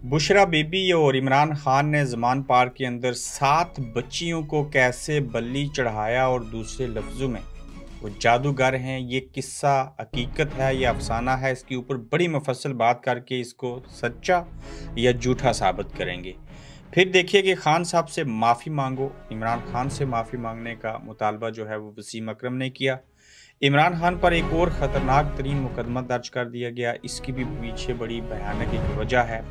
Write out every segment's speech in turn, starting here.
बुशरा बीबी और इमरान खान ने ज़मान पार्क के अंदर 7 बच्चियों को कैसे बल्ली चढ़ाया और दूसरे लफ्ज़ों में वो जादूगर हैं। ये किस्सा हकीकत है या अफसाना है, इसके ऊपर बड़ी मुफस्सल बात करके इसको सच्चा या झूठा साबित करेंगे। फिर देखिए कि खान साहब से माफ़ी मांगो। इमरान खान से माफ़ी मांगने का मुतालबा जो है वो वसीम अकरम ने किया। इमरान खान पर एक और ख़तरनाक तरीन मुकदमा दर्ज कर दिया गया, इसकी भी पीछे बड़ी भयानक एक वजह है।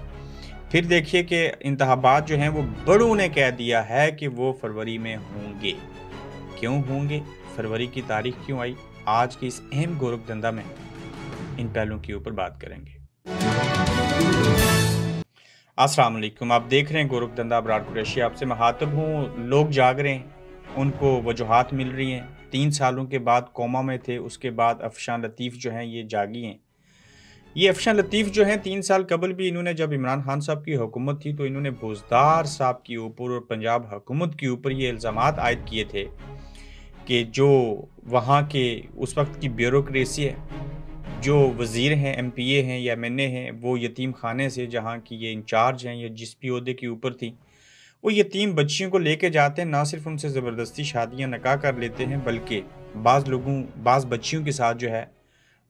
फिर देखिए कि इंतखाबात जो हैं वो बड़ों ने कह दिया है कि वो फरवरी में होंगे। क्यों होंगे? फरवरी की तारीख क्यों आई? आज की इस अहम गोरखधंधा में इन पहलुओं के ऊपर बात करेंगे। अस्सलाम वालेकुम, आप देख रहे हैं गोरखधंधा। अबरार कुरैशी आपसे मुखातिब हूँ। लोग जाग रहे हैं, उनको वजूहात मिल रही हैं। 3 सालों के बाद कोमा में थे, उसके बाद अफशान लतीफ़ जो हैं ये जागी हैं। ये अफशान लतीफ़ जो हैं 3 साल कबल भी इन्होंने, जब इमरान खान साहब की हुकूमत थी, तो इन्होंने बुज़दार साहब के ऊपर और पंजाब हुकूमत के ऊपर ये इल्ज़ामात आयद किए थे कि जो वहाँ के उस वक्त की ब्यूरोक्रेसी है, जो वज़ीर हैं, एमपीए हैं या एमएनए हैं, वो यतीम खाने से, जहाँ की ये इंचार्ज हैं या जिस भी ओहदे के ऊपर थी, वो यतीम बच्चियों को लेके जाते हैं। ना सिर्फ उनसे ज़बरदस्ती शादियाँ निकाह कर लेते हैं, बल्कि बाज़ बच्चियों के साथ जो है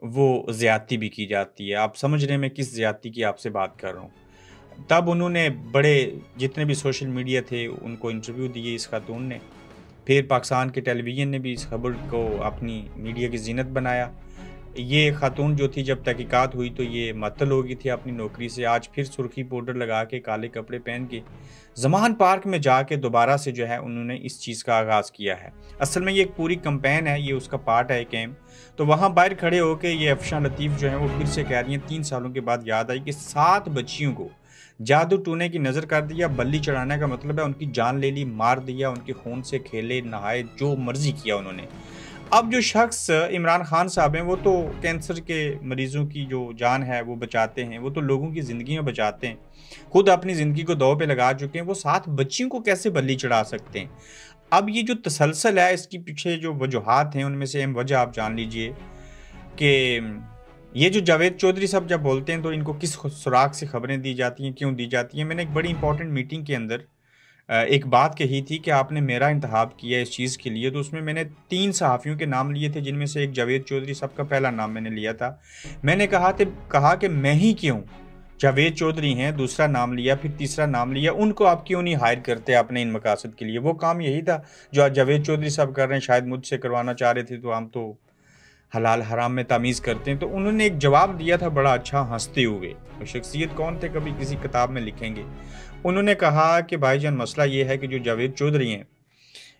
वो ज़्यादती भी की जाती है। आप समझ रहे हैं मैं किस ज़्यादती की आपसे बात कर रहा हूँ। तब उन्होंने बड़े जितने भी सोशल मीडिया थे उनको इंटरव्यू दिए इस खातून ने। फिर पाकिस्तान के टेलीविज़न ने भी इस खबर को अपनी मीडिया की ज़ीनत बनाया। ये खातून जो थी, जब तहकीकात हुई तो ये मअतल हो गई थी अपनी नौकरी से। आज फिर सुर्खी पाउडर लगा के, काले कपड़े पहन के ज़मान पार्क में जाके दोबारा से जो है उन्होंने इस चीज़ का आगाज़ किया है। असल में ये एक पूरी कैंपेन है, ये उसका पार्ट है एक एम। तो वहाँ बाहर खड़े होके ये अफशान लतीफ़ जो है वो फिर से कह रही हैं, 3 सालों के बाद याद आई कि 7 बच्चियों को जादू टूने की नज़र कर दिया। बल्ली चढ़ाने का मतलब है उनकी जान ले ली, मार दिया, उनके खून से खेले, नहाए, जो मर्ज़ी किया उन्होंने। अब जो शख्स इमरान खान साहब हैं, वो तो कैंसर के मरीज़ों की जो जान है वो बचाते हैं, वो तो लोगों की ज़िंदगियाँ बचाते हैं, खुद अपनी ज़िंदगी को दाँव पे लगा चुके हैं। वो 7 बच्चियों को कैसे बल्ली चढ़ा सकते हैं? अब ये जो तसलसल है, इसके पीछे जो वजूहात हैं, उनमें से अहम वजह आप जान लीजिए कि ये जो जावेद चौधरी साहब जब बोलते हैं तो इनको किस सुराग से खबरें दी जाती हैं, क्यों दी जाती हैं? मैंने एक बड़ी इंपॉर्टेंट मीटिंग के अंदर एक बात कही थी कि आपने मेरा इंतखाब किया इस चीज़ के लिए, तो उसमें मैंने 3 सहाफ़ियों के नाम लिए थे, जिनमें से एक जावेद चौधरी साहब का पहला नाम मैंने लिया था। मैंने कहा कि मैं ही क्यों, जावेद चौधरी हैं, दूसरा नाम लिया, फिर तीसरा नाम लिया, उनको आप क्यों नहीं हायर करते अपने इन मकासद के लिए? वो काम यही था जो आज जावेद चौधरी साहब कर रहे हैं, शायद मुझसे करवाना चाह रहे थे, तो हम तो हलाल हराम में तमीज़ करते हैं। तो उन्होंने एक जवाब दिया था बड़ा अच्छा, हँसते हुए। वो शख्सियत कौन थे, कभी किसी किताब में लिखेंगे। उन्होंने कहा कि भाईजान, मसला ये है कि जो जावेद चौधरी हैं,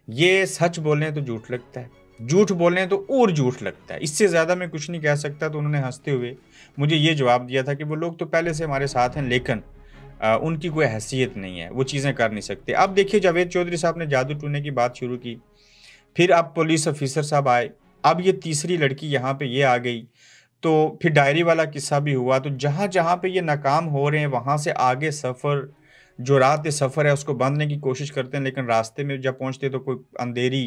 ये सच बोल रहे हैं तो झूठ लगता है, झूठ बोल रहे हैं तो और झूठ लगता है, इससे ज़्यादा मैं कुछ नहीं कह सकता। तो उन्होंने हँसते हुए मुझे ये जवाब दिया था कि वो लोग तो पहले से हमारे साथ हैं, लेकिन उनकी कोई हैसियत नहीं है, वो चीज़ें कर नहीं सकते। अब देखिए, जावेद चौधरी साहब ने जादू टूने की बात शुरू की, फिर अब पुलिस ऑफिसर साहब आए, अब ये तीसरी लड़की यहाँ पे ये आ गई, तो फिर डायरी वाला किस्सा भी हुआ। तो जहाँ-जहाँ पे ये नाकाम हो रहे हैं, वहाँ से आगे सफ़र, जो रात सफ़र है उसको बाँधने की कोशिश करते हैं, लेकिन रास्ते में जब पहुँचते हैं तो कोई अंधेरी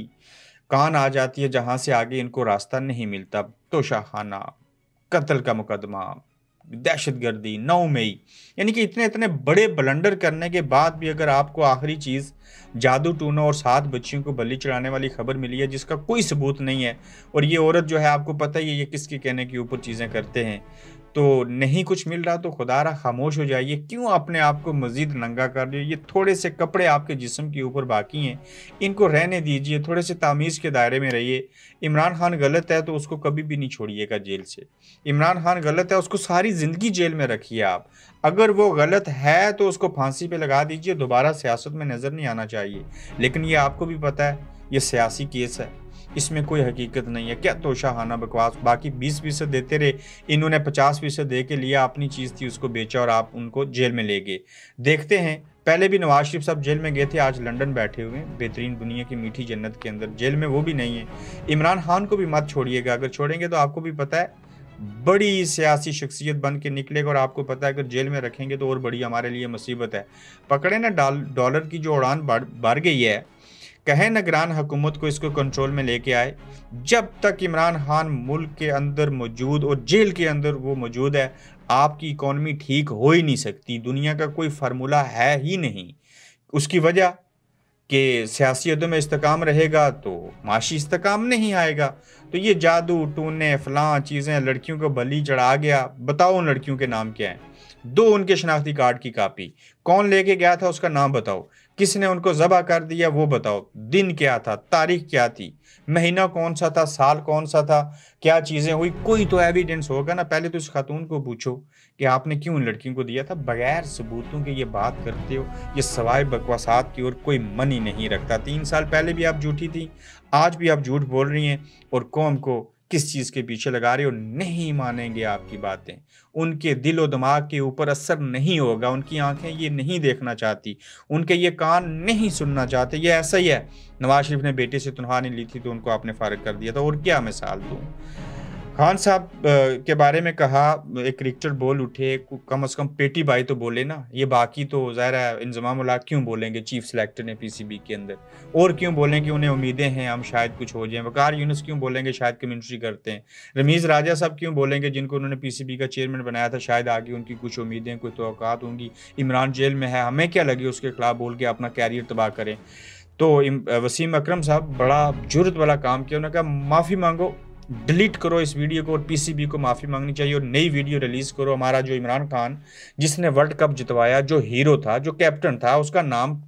कान आ जाती है, जहाँ से आगे इनको रास्ता नहीं मिलता। तोशाखाना, कत्ल का मुकदमा, दहशतगर्दी, 9 मई, यानी कि इतने-इतने बड़े ब्लंडर करने के बाद भी अगर आपको आखिरी चीज़ जादू टूना और 7 बच्चियों को बलि चढ़ाने वाली खबर मिली है, जिसका कोई सबूत नहीं है, और ये औरत जो है, आपको पता ही है ये किसके कहने के ऊपर चीज़ें करते हैं, तो नहीं कुछ मिल रहा तो खुदारा खामोश हो जाइए। क्यों अपने आप को मज़ीद नंगा कर रहे हो? ये थोड़े से कपड़े आपके जिस्म के ऊपर बाकी हैं, इनको रहने दीजिए, थोड़े से तामीज़ के दायरे में रहिए। इमरान खान गलत है तो उसको कभी भी नहीं छोड़िएगा जेल से। इमरान खान गलत है, उसको सारी ज़िंदगी जेल में रखिए आप। अगर वो गलत है तो उसको फांसी पे लगा दीजिए, दोबारा सियासत में नज़र नहीं आना चाहिए। लेकिन ये आपको भी पता है, ये सियासी केस है, इसमें कोई हकीकत नहीं है। क्या तोशाखाना बकवास, बाकी 20% देते रहे, इन्होंने 50% दे के लिया, अपनी चीज़ थी उसको बेचा और आप उनको जेल में ले गए। देखते हैं, पहले भी नवाज शरीफ साहब जेल में गए थे, आज लंदन बैठे हुए हैं, बेहतरीन दुनिया की मीठी जन्नत के अंदर, जेल में वो भी नहीं है। इमरान खान को भी मत छोड़िएगा, अगर छोड़ेंगे तो आपको भी पता है बड़ी सियासी शख्सियत बन के निकलेगा, और आपको पता है अगर जेल में रखेंगे तो और बड़ी हमारे लिए मुसीबत है। पकड़े ना, डॉलर की जो उड़ान बढ़ गई है, कहे निगरान हुकूमत को इसको कंट्रोल में लेके आए। जब तक इमरान खान मुल्क के अंदर मौजूद और जेल के अंदर वो मौजूद है, आपकी इकॉनमी ठीक हो ही नहीं सकती। दुनिया का कोई फार्मूला है ही नहीं। उसकी वजह कि सियासियतों में इस्तेकाम रहेगा तो माशी इस्तेकाम नहीं आएगा। तो ये जादू टूने फलां चीज़ें, लड़कियों को बलि चढ़ा गया, बताओ उन लड़कियों के नाम क्या हैं? दो उनके शनाख्ती कार्ड की कापी, कौन लेके गया था उसका नाम बताओ, किसने उनको ज़बह कर दिया वो बताओ, दिन क्या था, तारीख क्या थी, महीना कौन सा था, साल कौन सा था, क्या चीज़ें हुई, कोई तो एविडेंस होगा ना। पहले तो इस खातून को पूछो कि आपने क्यों उन लड़कियों को दिया था। बगैर सबूतों के ये बात करते हो, ये सवाए बकवासात की और कोई मन ही नहीं रखता। 3 साल पहले भी आप झूठी थी, आज भी आप झूठ बोल रही हैं और कौम को किस चीज़ के पीछे लगा रहे हो। नहीं मानेंगे आपकी बातें, उनके दिल और दिमाग के ऊपर असर नहीं होगा, उनकी आंखें ये नहीं देखना चाहती, उनके ये कान नहीं सुनना चाहते। ये ऐसा ही है, नवाज शरीफ ने बेटे से तनख्वाह नहीं ली थी तो उनको आपने फारिग कर दिया था। और क्या मिसाल दूँ? खान साहब के बारे में कहा, एक क्रिकेटर बोल उठे, कम से कम पेटी भाई तो बोले ना। ये बाकी तो ज़ाहिर है इंजमाम उल हक क्यों बोलेंगे, चीफ सेलेक्टर ने पीसीबी के अंदर, और क्यों बोलें कि उन्हें उम्मीदें हैं हम शायद कुछ हो जाएं। वकार यूनुस क्यों बोलेंगे शायद कमेंट्री करते हैं। रमीज़ राजा साहब क्यों बोलेंगे जिनको उन्होंने पीसीबी का चेयरमैन बनाया था, शायद आगे उनकी कुछ उम्मीदें, कोई तवक्कात होंगी। इमरान जेल में है, हमें क्या लगे उसके खिलाफ बोल के अपना कैरियर तबाह करें। तो वसीम अकरम साहब बड़ा जुर्रत वाला काम किया, उन्होंने कहा माफ़ी मांगो, डिलीट करो इस वीडियो को और पीसीबी को माफ़ी मांगनी चाहिए और नई वीडियो रिलीज़ करो। हमारा जो इमरान खान जिसने वर्ल्ड कप जितवाया, जो हीरो था, जो कैप्टन था, उसका नाम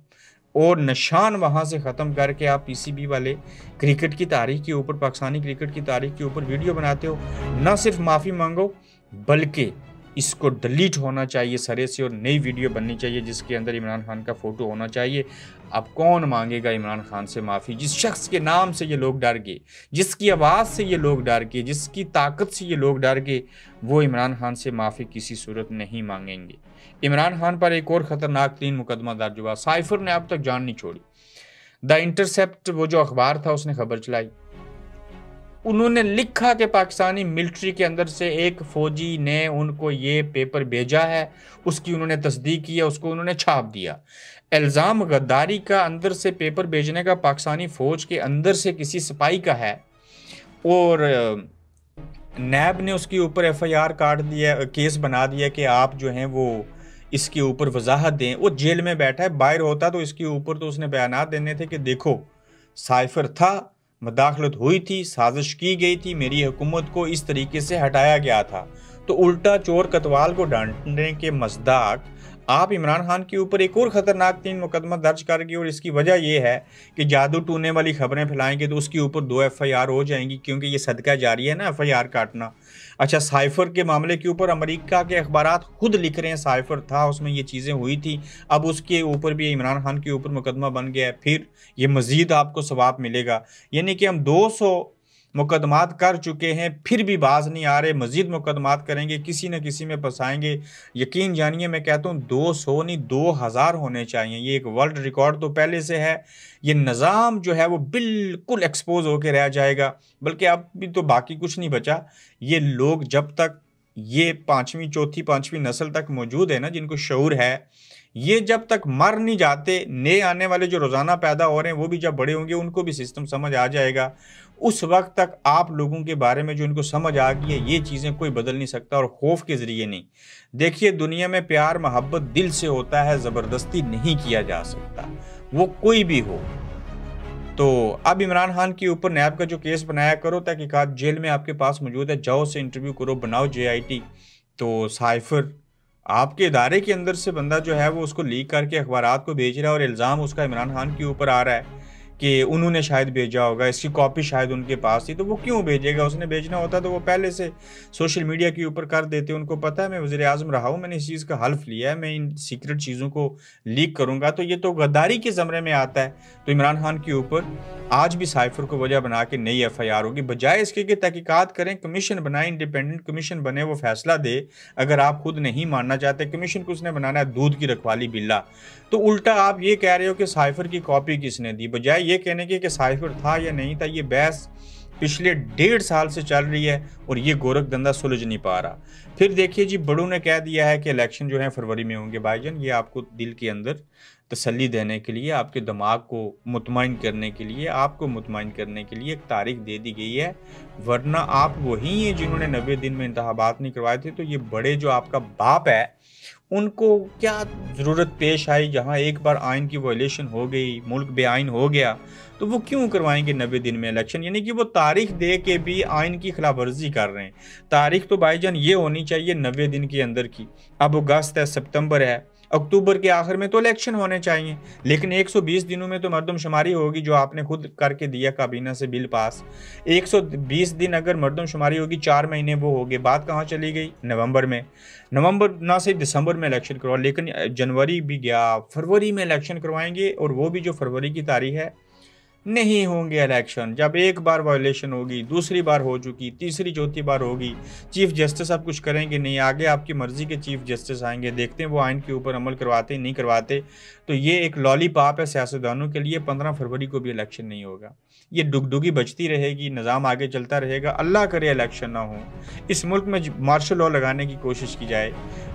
और निशान वहाँ से ख़त्म करके आप पीसीबी वाले क्रिकेट की तारीख के ऊपर, पाकिस्तानी क्रिकेट की तारीख के ऊपर वीडियो बनाते हो। ना सिर्फ माफ़ी मांगो बल्कि इसको डिलीट होना चाहिए सरे से और नई वीडियो बननी चाहिए जिसके अंदर इमरान खान का फ़ोटो होना चाहिए। अब कौन मांगेगा इमरान खान से माफ़ी? जिस शख्स के नाम से ये लोग डर गए, जिसकी आवाज़ से ये लोग डर गए, जिसकी ताकत से ये लोग डर गए, वो इमरान खान से माफ़ी किसी सूरत नहीं मांगेंगे। इमरान खान पर एक और ख़तरनाक 3 मुकदमा दर्ज हुआ। साइफर ने अब तक जान नहीं छोड़ी। द इंटरसेप्ट वो जो अखबार था उसने खबर चलाई, उन्होंने लिखा कि पाकिस्तानी मिलिट्री के अंदर से एक फ़ौजी ने उनको ये पेपर भेजा है, उसकी उन्होंने तस्दीक की है, उसको उन्होंने छाप दिया। इल्ज़ाम गद्दारी का अंदर से पेपर भेजने का पाकिस्तानी फ़ौज के अंदर से किसी सिपाही का है और नैब ने उसके ऊपर एफआईआर काट दिया, केस बना दिया कि आप जो हैं वो इसके ऊपर वजाहत दें। वो जेल में बैठा है, बाहर होता तो इसके ऊपर तो उसने बयानात देने थे कि देखो साइफर था, मदाखलत हुई थी, साजिश की गई थी, मेरी हुकूमत को इस तरीके से हटाया गया था। तो उल्टा चोर कतवाल को डांटने के मज़दाक आप इमरान खान के ऊपर एक और ख़तरनाक 3 मुकदमा दर्ज कर गए और इसकी वजह यह है कि जादू टूने वाली खबरें फैलाएंगे तो उसके ऊपर 2 एफआईआर हो जाएंगी, क्योंकि ये सदका जारी है ना एफआईआर काटना। अच्छा, साइफर के मामले के ऊपर अमेरिका के अखबारात खुद लिख रहे हैं साइफर था, उसमें ये चीज़ें हुई थी। अब उसके ऊपर भी इमरान खान के ऊपर मुकदमा बन गया है, फिर ये मज़ीद आपको सवाब मिलेगा। यानी कि हम 200 मुकदमात कर चुके हैं, फिर भी बाज नहीं आ रहे, मज़ीद मुकदमात करेंगे, किसी न किसी में फंसाएंगे। यकीन जानिए, मैं कहता हूँ 200 नहीं 2000 होने चाहिए। ये एक वर्ल्ड रिकॉर्ड तो पहले से है। ये निज़ाम जो है वो बिल्कुल एक्सपोज होकर रह जाएगा, बल्कि अब भी तो बाकी कुछ नहीं बचा। ये लोग जब तक ये 5वीं, चौथी, 5वीं नस्ल तक मौजूद है ना, जिनको शऊर है, ये जब तक मर नहीं जाते, नए आने वाले जो रोज़ाना पैदा हो रहे हैं वो भी जब बड़े होंगे उनको भी सिस्टम समझ आ जाएगा। उस वक्त तक आप लोगों के बारे में जो इनको समझ आ गई है, ये चीज़ें कोई बदल नहीं सकता और खौफ के ज़रिए नहीं। देखिए, दुनिया में प्यार मोहब्बत दिल से होता है, ज़बरदस्ती नहीं किया जा सकता, वो कोई भी हो। तो अब इमरान खान के ऊपर नैब का जो केस बनाया करो, तहकीकात जेल में आपके पास मौजूद है, जाओ से इंटरव्यू करो, बनाओ JIT। तो साइफर आपके इदारे के अंदर से बंदा जो है वो उसको लीक करके अखबारात को भेज रहा है और इल्ज़ाम उसका इमरान खान के ऊपर आ रहा है कि उन्होंने शायद भेजा होगा, इसकी कॉपी शायद उनके पास थी। तो वो क्यों भेजेगा? उसने भेजना होता तो वो पहले से सोशल मीडिया के ऊपर कर देते। उनको पता है मैं वज़ीर आज़म रहा हूँ, मैंने इस चीज़ का हल्फ लिया है, मैं इन सीक्रेट चीज़ों को लीक करूँगा। तो ये तो गद्दारी के ज़मरे में आता है। तो इमरान खान के ऊपर आज भी साइफर को वजह बना के नई FIR होगी, बजाय इसके कि तहकीकात करें, कमीशन बनाए, इंडिपेंडेंट कमीशन बने, वो फैसला दे। अगर आप खुद नहीं मानना चाहते, कमीशन को उसने बनाना है दूध की रखवाली बिल्ला, तो उल्टा आप ये कह रहे हो कि साइफर की कॉपी किसने दी, बजाय ये कहने के कि साइफर था या नहीं था। ये बहस पिछले 1.5 साल से चल रही है और ये गोरखधंधा सुलझ नहीं पा रहा। फिर देखिए जी, बड़ों ने कह दिया है कि इलेक्शन जो है फरवरी में होंगे। भाईजान, ये आपको दिल के अंदर तसल्ली देने के लिए, आपके दिमाग को मुतमईन करने के लिए, आपको मुतमईन करने के लिए एक तारीख दे दी गई है। वरना आप वही हैं जिन्होंने 90 दिन में इंतखाबात नहीं करवाए थे। तो ये बड़े जो आपका बाप है, उनको क्या ज़रूरत पेश आई, जहाँ एक बार आइन की वायलेशन हो गई, मुल्क बेआइन हो गया, तो वो क्यों करवाएंगे 90 दिन में इलेक्शन? यानी कि वो तारीख दे के भी आइन की खिलाफ वर्जी कर रहे हैं। तारीख तो भाईजान ये होनी चाहिए 90 दिन के अंदर की। अब अगस्त है, सितंबर है, अक्टूबर के आखिर में तो इलेक्शन होने चाहिए, लेकिन 120 दिनों में तो मर्दमशुमारी होगी, जो आपने खुद करके दिया काबीना से बिल पास। 120 दिन अगर मर्दमशुमारी होगी, 4 महीने वो हो गए, बात कहाँ चली गई? नवंबर में। नवंबर ना से दिसंबर में इलेक्शन करवाओ, लेकिन जनवरी भी गया, फरवरी में इलेक्शन करवाएंगे, और वो भी जो फरवरी की तारीख है, नहीं होंगे इलेक्शन। जब एक बार वायलेशन होगी, दूसरी बार हो चुकी, तीसरी चौथी बार होगी, चीफ जस्टिस अब कुछ करेंगे नहीं, आगे आपकी मर्जी के चीफ जस्टिस आएंगे, देखते हैं वो आइन के ऊपर अमल करवाते नहीं करवाते। तो ये एक लॉलीपॉप है सियासतदानों के लिए। 15 फरवरी को भी इलेक्शन नहीं होगा, ये डुगडुगी बजती रहेगी, निज़ाम आगे चलता रहेगा। अल्लाह करे इलेक्शन ना हो, इस मुल्क में मार्शल लॉ लगाने की कोशिश की जाए,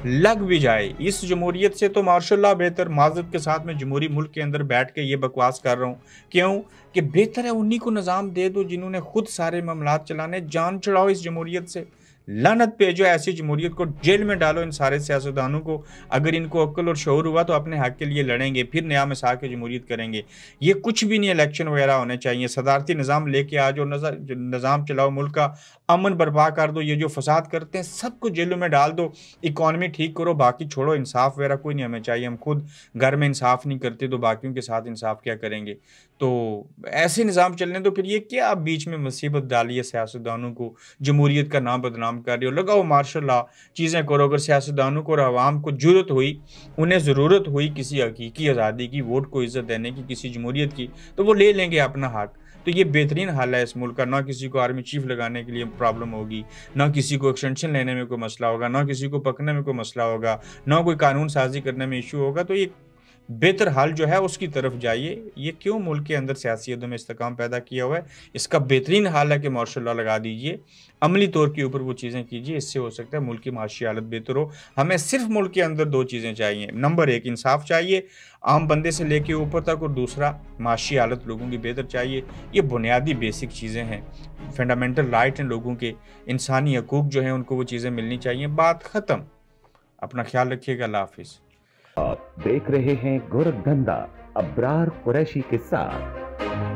लग भी जाए। इस जमहूरियत से तो मार्शल लॉ बेहतर। माजरत के साथ मैं जमहूरी मुल्क के अंदर बैठ के ये बकवास कर रहा हूँ, क्यों कि बेहतर है उन्हीं को निज़ाम दे दो जिन्होंने खुद सारे मामलात चलाने। जान चढ़ाओ इस जमहूरियत से, लानत भेजो ऐसी जमहूरियत को, जेल में डालो इन सारे सियासतदानों को। अगर इनको अक्ल और शऊर हुआ तो अपने हक के लिए लड़ेंगे, फिर नया मिसाल के जमहूरियत करेंगे। ये कुछ भी नहीं, इलेक्शन वगैरह होने चाहिए। सदारती निज़ाम लेके आ जाओ, निज़ाम चलाओ, मुल्क का अमन बर्पा कर दो। ये जो फसाद करते हैं सबको जेलों में डाल दो, इकॉनमी ठीक करो, बाकी छोड़ो। इंसाफ वगैरह कोई नहीं हमें चाहिए, हम खुद घर में इंसाफ नहीं करते तो बाकियों के साथ इंसाफ क्या करेंगे? तो ऐसे निज़ाम चलने दो। फिर ये क्या आप बीच में मुसीबत डाली है सियासतदानों को, जमहूरियत का नाम बदनाम कर रहे हो। लगाओ मार्शल लॉ, चीज़ें करो। अगर सियासतदानों को और अवाम को जरूरत हुई, उन्हें ज़रूरत हुई किसी हकीकी आज़ादी की, वोट को इज़्ज़त देने की, किसी जमहूरियत की, तो वो ले लेंगे अपना हक। तो ये बेहतरीन हाल है इस मुल्क का। ना किसी को आर्मी चीफ लगाने के लिए प्रॉब्लम होगी, ना किसी को एक्सटेंशन लेने में कोई मसला होगा, ना किसी को पकड़ने में कोई मसला होगा, ना कोई कानून साजी करने में इशू होगा। तो ये बेहतर हाल जो है उसकी तरफ जाइए। ये क्यों मुल्क के अंदर सियासी अदम इस्तेकाम पैदा किया हुआ है, इसका बेहतरीन हाल है कि मार्शल लॉ लगा दीजिए, अमली तौर के ऊपर वो चीज़ें कीजिए। इससे हो सकता है मुल्क की माशी हालत बेहतर हो। हमें सिर्फ मुल्क के अंदर 2 चीज़ें चाहिए। नंबर 1 इंसाफ चाहिए आम बंदे से लेके ऊपर तक, और दूसरा माशी हालत लोगों की बेहतर चाहिए। ये बुनियादी बेसिक चीज़ें हैं, फंडामेंटल राइट हैं लोगों के, इंसानी हकूक़ जो हैं उनको वो चीज़ें मिलनी चाहिए। बात ख़त्म। अपना ख्याल रखिएगा। अल्लाह हाफिज़। आप देख रहे हैं गोरखधंधा अब्रार कुरैशी के साथ।